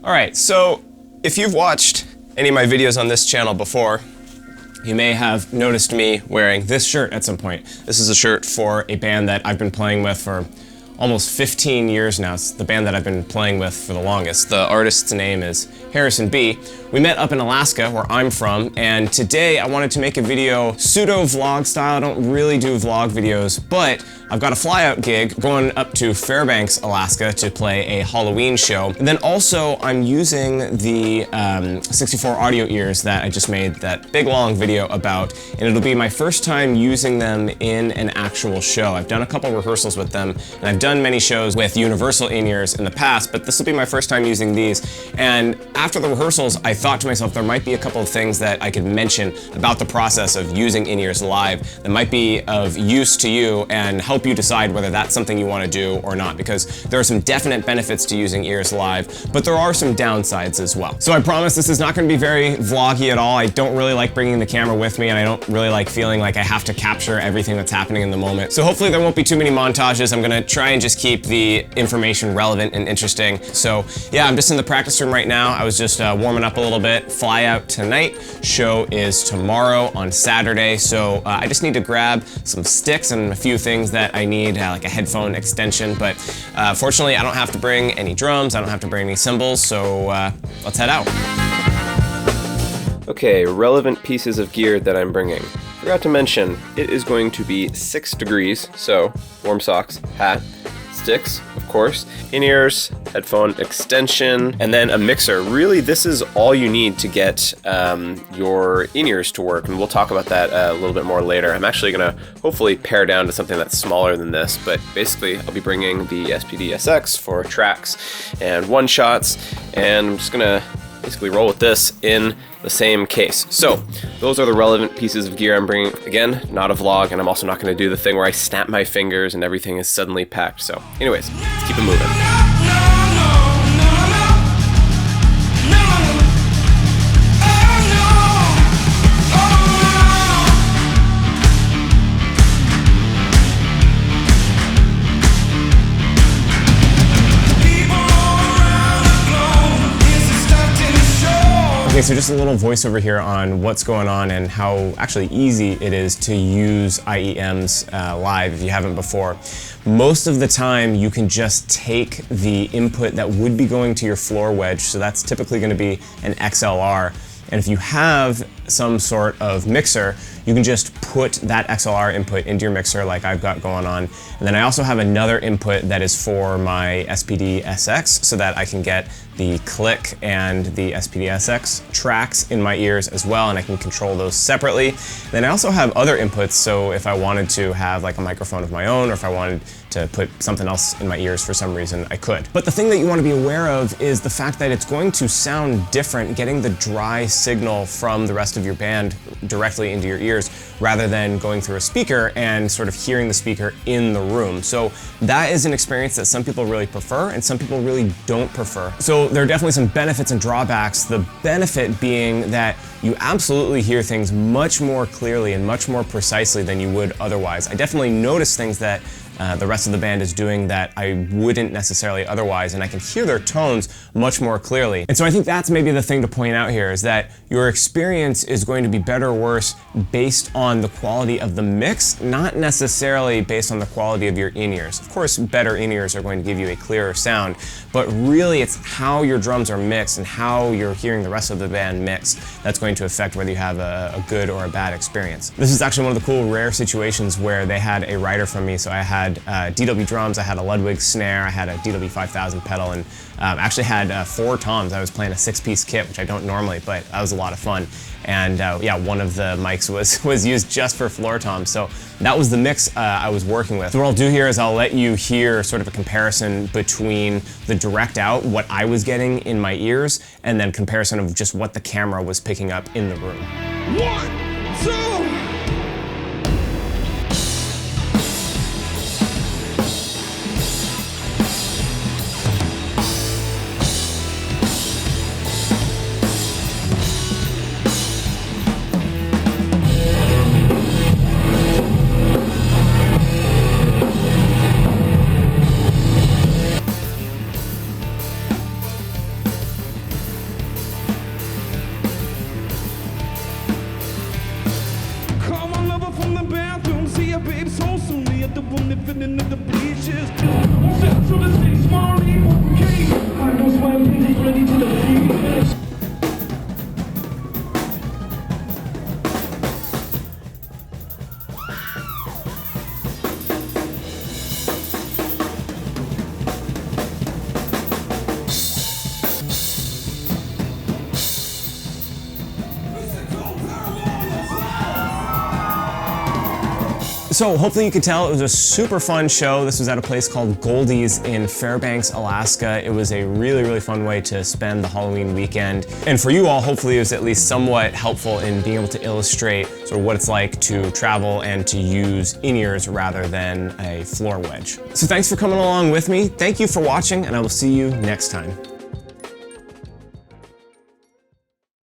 All right, so if you've watched any of my videos on this channel before, you may have noticed me wearing this shirt at some point. This is a shirt for a band that I've been playing with for almost 15 years now. It's the band that I've been playing with for the longest. The artist's name is Harrison B. We met up in Alaska, where I'm from, and today I wanted to make a video pseudo-vlog style. I don't really do vlog videos, but I've got a flyout gig going up to Fairbanks, Alaska to play a Halloween show. And then also I'm using the 64 audio ears that I just made that big long video about, and it'll be my first time using them in an actual show. I've done a couple rehearsals with them, and I've done many shows with universal in-ears in the past, but this will be my first time using these. And after the rehearsals, I thought to myself there might be a couple of things that I could mention about the process of using in-ears live that might be of use to you and help you decide whether that's something you want to do or not, because there are some definite benefits to using ears live, but there are some downsides as well. So I promise this is not going to be very vloggy at all. I don't really like bringing the camera with me, and I don't really like feeling like I have to capture everything that's happening in the moment. So hopefully there won't be too many montages. I'm going to try and just keep the information relevant and interesting. So yeah, I'm just in the practice room right now. I was just warming up a little bit. Fly out tonight. Show is tomorrow on Saturday. So I just need to grab some sticks and a few things that I need, like a headphone extension. But fortunately, I don't have to bring any drums. I don't have to bring any cymbals. So let's head out. Okay, relevant pieces of gear that I'm bringing. Forgot to mention, it is going to be 6 degrees, so warm socks, hat, sticks, of course, in-ears, headphone extension, and then a mixer. Really, this is all you need to get your in-ears to work, and we'll talk about that a little bit more later. I'm actually gonna hopefully pare down to something that's smaller than this, but basically I'll be bringing the SPD-SX for tracks and one-shots, and I'm just gonna basically roll with this in the same case. So those are the relevant pieces of gear I'm bringing. Again, not a vlog, and I'm also not going to do the thing where I snap my fingers and everything is suddenly packed. So anyways, let's keep it moving. Okay, so just a little voiceover here on what's going on and how actually easy it is to use IEMs live if you haven't before. Most of the time you can just take the input that would be going to your floor wedge, so that's typically going to be an XLR, and if you have some sort of mixer, you can just put that XLR input into your mixer like I've got going on. And then I also have another input that is for my SPD-SX so that I can get the click and the SPD-SX tracks in my ears as well, and I can control those separately. Then I also have other inputs, so if I wanted to have like a microphone of my own, or if I wanted to put something else in my ears for some reason, I could. But the thing that you want to be aware of is the fact that it's going to sound different getting the dry signal from the rest of your band directly into your ears rather than going through a speaker and sort of hearing the speaker in the room. So that is an experience that some people really prefer and some people really don't prefer. So there are definitely some benefits and drawbacks. The benefit being that you absolutely hear things much more clearly and much more precisely than you would otherwise. I definitely notice things that the rest of the band is doing that I wouldn't necessarily otherwise, and I can hear their tones much more clearly. And so I think that's maybe the thing to point out here, is that your experience is going to be better or worse based on the quality of the mix, not necessarily based on the quality of your in-ears. Of course, better in-ears are going to give you a clearer sound, but really it's how your drums are mixed and how you're hearing the rest of the band mixed that's going to affect whether you have a good or a bad experience. This is actually one of the cool, rare situations where they had a writer from me, so I had DW drums, I had a Ludwig snare, I had a DW 5000 pedal, and actually had 4 toms. I was playing a 6-piece kit, which I don't normally, but that was a lot of fun. And yeah, one of the mics was used just for floor toms, so that was the mix I was working with. So what I'll do here is I'll let you hear sort of a comparison between the direct out, what I was getting in my ears, and then comparison of just what the camera was picking up in the room. 1, 2. screaming at the bleachers. Step to the stage, Marri, I know swag, ready to defeat. So hopefully you could tell it was a super fun show. This was at a place called Goldie's in Fairbanks, Alaska. It was a really, really fun way to spend the Halloween weekend. And for you all, hopefully it was at least somewhat helpful in being able to illustrate sort of what it's like to travel and to use in-ears rather than a floor wedge. So thanks for coming along with me. Thank you for watching, and I will see you next time.